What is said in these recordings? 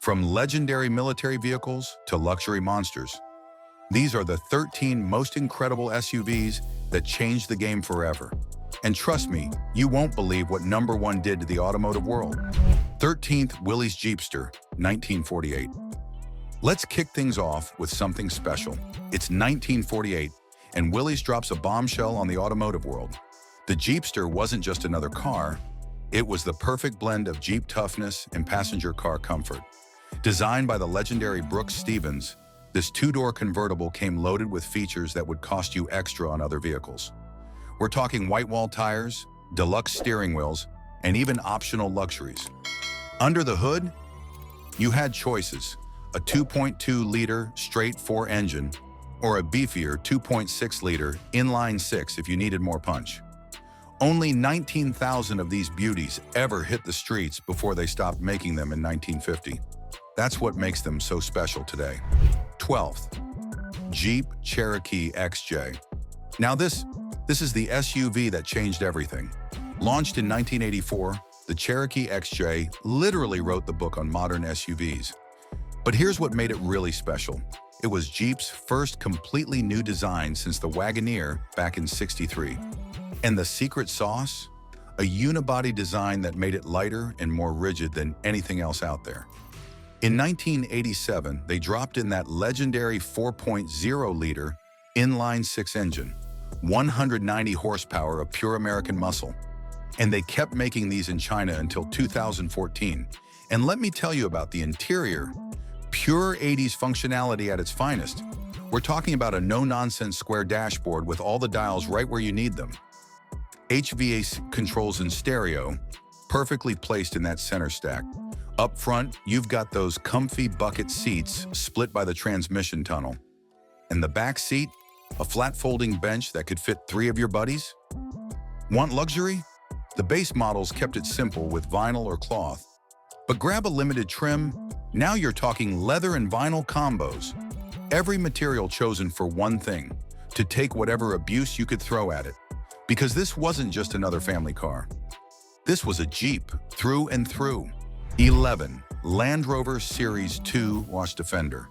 From legendary military vehicles to luxury monsters, these are the 13 most incredible SUVs that changed the game forever. And trust me, you won't believe what number 1 did to the automotive world. 13th, Willys Jeepster, 1948. Let's kick things off with something special. It's 1948, and Willys drops a bombshell on the automotive world. The Jeepster wasn't just another car, it was the perfect blend of Jeep toughness and passenger car comfort. Designed by the legendary Brooks Stevens, this two-door convertible came loaded with features that would cost you extra on other vehicles. We're talking white wall tires, deluxe steering wheels, and even optional luxuries. Under the hood, you had choices: a 2.2-liter straight-4 engine, or a beefier 2.6-liter inline-6 if you needed more punch. Only 19,000 of these beauties ever hit the streets before they stopped making them in 1950. That's what makes them so special today. 12th, Jeep Cherokee XJ. Now this is the SUV that changed everything. Launched in 1984, the Cherokee XJ literally wrote the book on modern SUVs. But here's what made it really special. It was Jeep's first completely new design since the Wagoner back in '63. And the secret sauce? A unibody design that made it lighter and more rigid than anything else out there. In 1987, they dropped in that legendary 4.0-liter inline-6 engine, 190 horsepower of pure American muscle. And they kept making these in China until 2014. And let me tell you about the interior. Pure 80s functionality at its finest. We're talking about a no-nonsense square dashboard with all the dials right where you need them. HVAC controls in stereo, perfectly placed in that center stack. Up front, you've got those comfy bucket seats split by the transmission tunnel. And the back seat, a flat folding bench that could fit 3 of your buddies? Want luxury? The base models kept it simple with vinyl or cloth. But grab a limited trim, now you're talking leather and vinyl combos. Every material chosen for one thing, to take whatever abuse you could throw at it. Because this wasn't just another family car. This was a Jeep, through and through. 11. Land Rover Series 2 Wash Defender.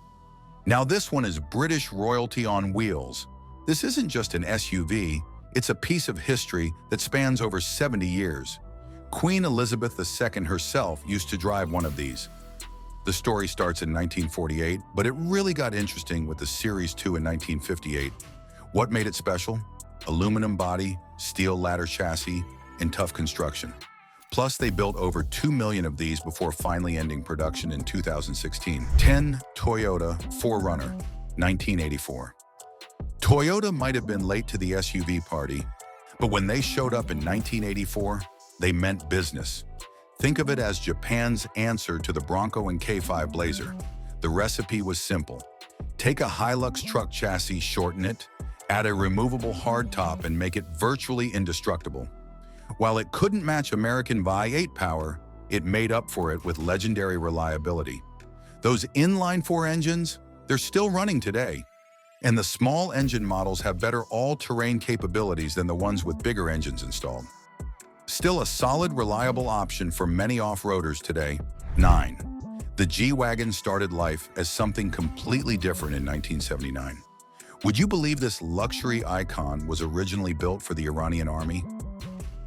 Now this one is British royalty on wheels. This isn't just an SUV, it's a piece of history that spans over 70 years. Queen Elizabeth II herself used to drive one of these. The story starts in 1948, but it really got interesting with the Series 2 in 1958. What made it special? Aluminum body, steel ladder chassis, and tough construction. Plus, they built over 2 million of these before finally ending production in 2016. 10. Toyota 4Runner, 1984. Toyota might have been late to the SUV party, but when they showed up in 1984, they meant business. Think of it as Japan's answer to the Bronco and K5 Blazer. The recipe was simple. Take a Hilux truck chassis, shorten it, add a removable hardtop, and make it virtually indestructible. While it couldn't match American V8 power, it made up for it with legendary reliability. Those inline-4 engines, they're still running today. And the small engine models have better all-terrain capabilities than the ones with bigger engines installed. Still a solid, reliable option for many off-roaders today. 9. The G-Wagon started life as something completely different in 1979. Would you believe this luxury icon was originally built for the Iranian army?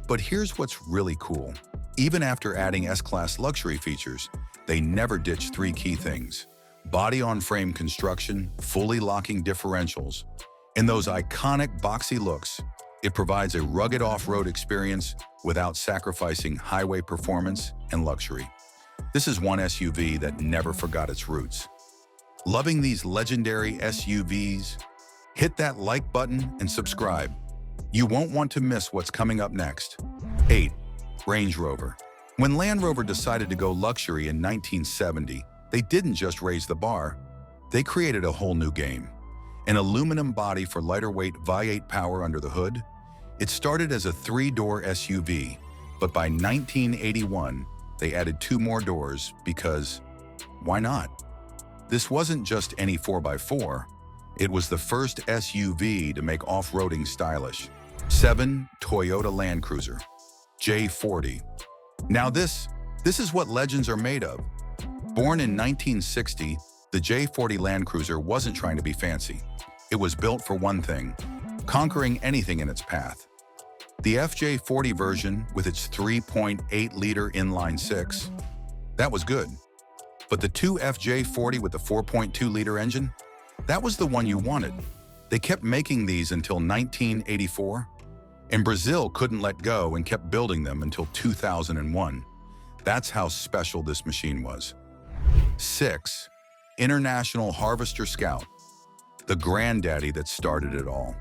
But here's what's really cool. Even after adding S-Class luxury features, they never ditched 3 key things: body-on-frame construction, fully locking differentials, and those iconic boxy looks. It provides a rugged off-road experience without sacrificing highway performance and luxury. This is one SUV that never forgot its roots. Loving these legendary SUVs? Hit that like button and subscribe. You won't want to miss what's coming up next. 8. Range Rover. When Land Rover decided to go luxury in 1970, they didn't just raise the bar, they created a whole new game. An aluminum body for lighter weight V8 power under the hood. It started as a 3-door SUV, but by 1981, they added 2 more doors because, why not? This wasn't just any 4x4, it was the first SUV to make off-roading stylish. 7. Toyota Land Cruiser J40. Now this is what legends are made of. Born in 1960, the J40 Land Cruiser wasn't trying to be fancy. It was built for one thing: conquering anything in its path. The FJ40 version, with its 3.8-liter inline-six, that was good. But the two FJ40 with the 4.2-liter engine, that was the one you wanted. They kept making these until 1984, and Brazil couldn't let go and kept building them until 2001. That's how special this machine was. 6. International Harvester Scout, the granddaddy that started it all.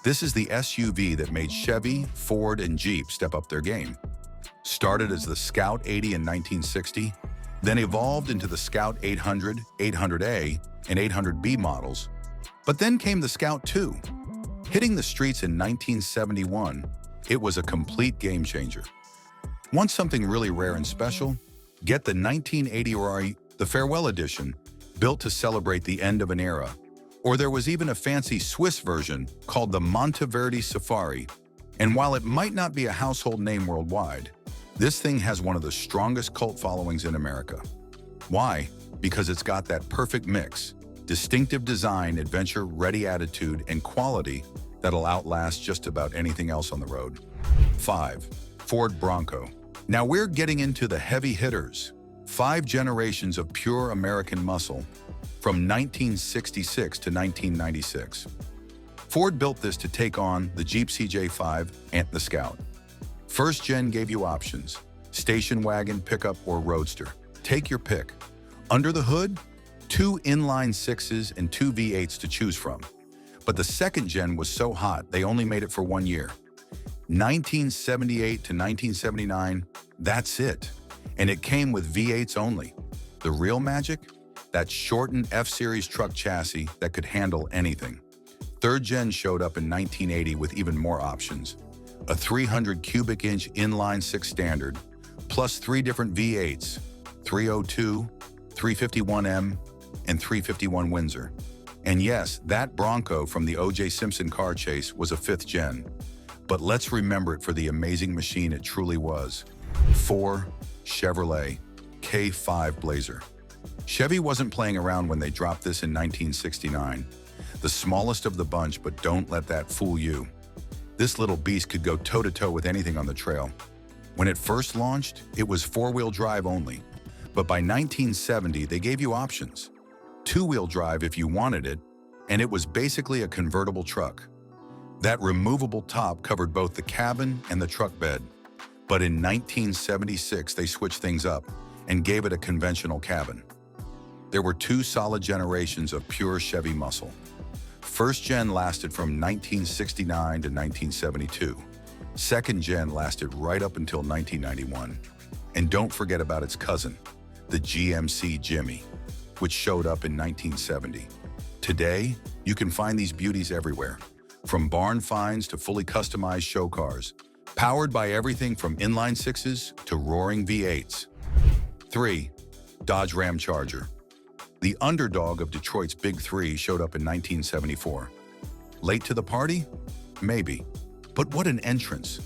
This is the SUV that made Chevy, Ford, and Jeep step up their game. Started as the Scout 80 in 1960, then evolved into the Scout 800, 800A, and 800B models. But then came the Scout 2. Hitting the streets in 1971, it was a complete game changer. Want something really rare and special? Get the 1980 or the Farewell Edition, built to celebrate the end of an era. Or there was even a fancy Swiss version called the Monteverde Safari. And while it might not be a household name worldwide, this thing has one of the strongest cult followings in America. Why? Because it's got that perfect mix: distinctive design, adventure-ready attitude, and quality that'll outlast just about anything else on the road. 5. Ford Bronco. Now we're getting into the heavy hitters. 5 generations of pure American muscle from 1966 to 1996. Ford built this to take on the Jeep CJ5 and the Scout. First gen gave you options: station wagon, pickup, or roadster. Take your pick. Under the hood, 2 inline sixes and 2 V8s to choose from. But the second gen was so hot, they only made it for 1 year. 1978 to 1979, that's it. And it came with V8s only. The real magic? That shortened F-Series truck chassis that could handle anything. Third gen showed up in 1980 with even more options: a 300 cubic inch inline six standard, plus 3 different V8s, 302, 351M, and 351 Windsor. And yes, that Bronco from the O.J. Simpson car chase was a 5th gen. But let's remember it for the amazing machine it truly was. 4. Chevrolet K5 Blazer. Chevy wasn't playing around when they dropped this in 1969. The smallest of the bunch, but don't let that fool you. This little beast could go toe-to-toe with anything on the trail. When it first launched, it was 4-wheel drive only. But by 1970, they gave you options: 2-wheel drive if you wanted it, and it was basically a convertible truck. That removable top covered both the cabin and the truck bed. But in 1976, they switched things up and gave it a conventional cabin. There were 2 solid generations of pure Chevy muscle. First gen lasted from 1969 to 1972. Second gen lasted right up until 1991. And don't forget about its cousin, the GMC Jimmy, which showed up in 1970. Today, you can find these beauties everywhere, from barn finds to fully customized show cars, powered by everything from inline sixes to roaring V8s. 3. Dodge Ram Charger. The underdog of Detroit's Big Three showed up in 1974. Late to the party? Maybe. But what an entrance.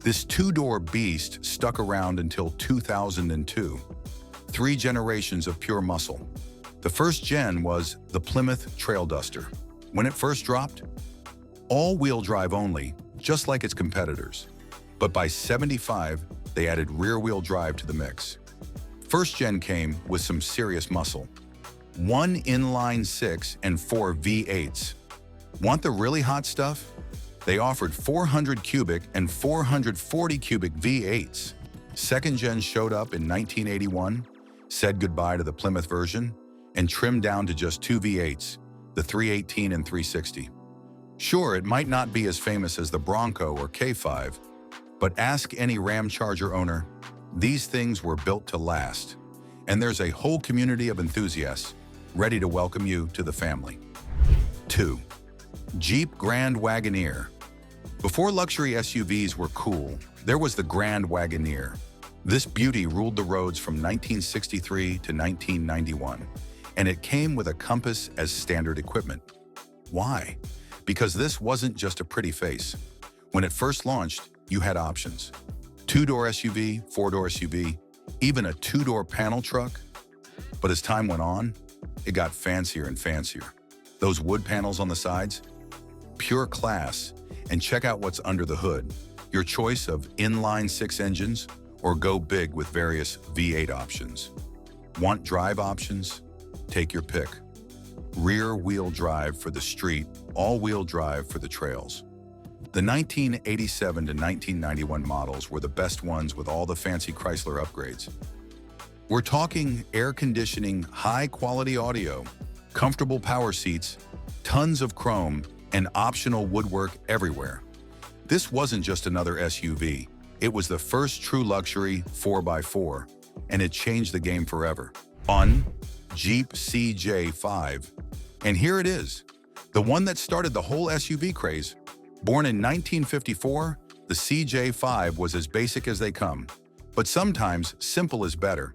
This 2-door beast stuck around until 2002. 3 generations of pure muscle. The first gen was the Plymouth Trail Duster. When it first dropped, all-wheel drive only, just like its competitors. But by 75, they added rear-wheel drive to the mix. First gen came with some serious muscle: 1 inline 6 and 4 V8s. Want the really hot stuff? They offered 400 cubic and 440 cubic V8s. Second gen showed up in 1981, said goodbye to the Plymouth version, and trimmed down to just 2 V8s, the 318 and 360. Sure, it might not be as famous as the Bronco or K5, but ask any Ram Charger owner, these things were built to last. And there's a whole community of enthusiasts ready to welcome you to the family. 2. Jeep Grand Wagoneer. Before luxury SUVs were cool, there was the Grand Wagoneer. This beauty ruled the roads from 1963 to 1991, and it came with a compass as standard equipment. Why? Because this wasn't just a pretty face. When it first launched, you had options: 2-door SUV, 4-door SUV, even a 2-door panel truck. But as time went on, it got fancier and fancier. Those wood panels on the sides? Pure class. And check out what's under the hood. Your choice of inline-six engines or go big with various V8 options. Want drive options? Take your pick. Rear-wheel drive for the street, all-wheel drive for the trails. The 1987 to 1991 models were the best ones with all the fancy Chrysler upgrades. We're talking air conditioning, high-quality audio, comfortable power seats, tons of chrome, and optional woodwork everywhere. This wasn't just another SUV. It was the first true luxury 4x4, and it changed the game forever. Jeep CJ5. And here it is, the one that started the whole SUV craze. Born in 1954, the CJ5 was as basic as they come. But sometimes, simple is better.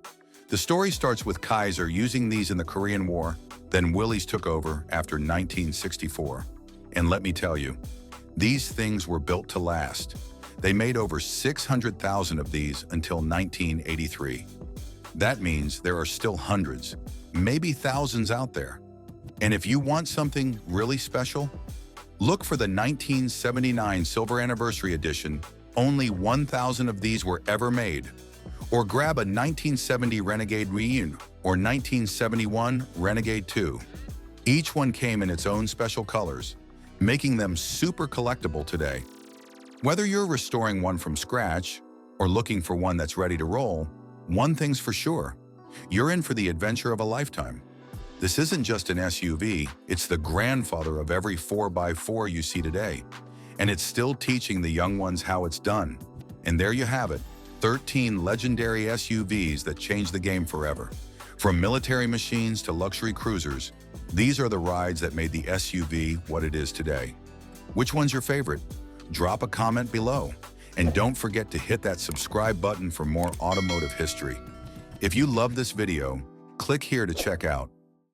The story starts with Kaiser using these in the Korean War, then Willys took over after 1964. And let me tell you, these things were built to last. They made over 600,000 of these until 1983. That means there are still hundreds, maybe thousands out there. And if you want something really special, look for the 1979 Silver Anniversary Edition. Only 1,000 of these were ever made. Or grab a 1970 Renegade Reunion or 1971 Renegade 2. Each one came in its own special colors, making them super collectible today. Whether you're restoring one from scratch or looking for one that's ready to roll, one thing's for sure, you're in for the adventure of a lifetime. This isn't just an SUV, it's the grandfather of every 4x4 you see today. And it's still teaching the young ones how it's done. And there you have it, 13 legendary SUVs that changed the game forever. From military machines to luxury cruisers, these are the rides that made the SUV what it is today. Which one's your favorite? Drop a comment below. And don't forget to hit that subscribe button for more automotive history. If you love this video, click here to check out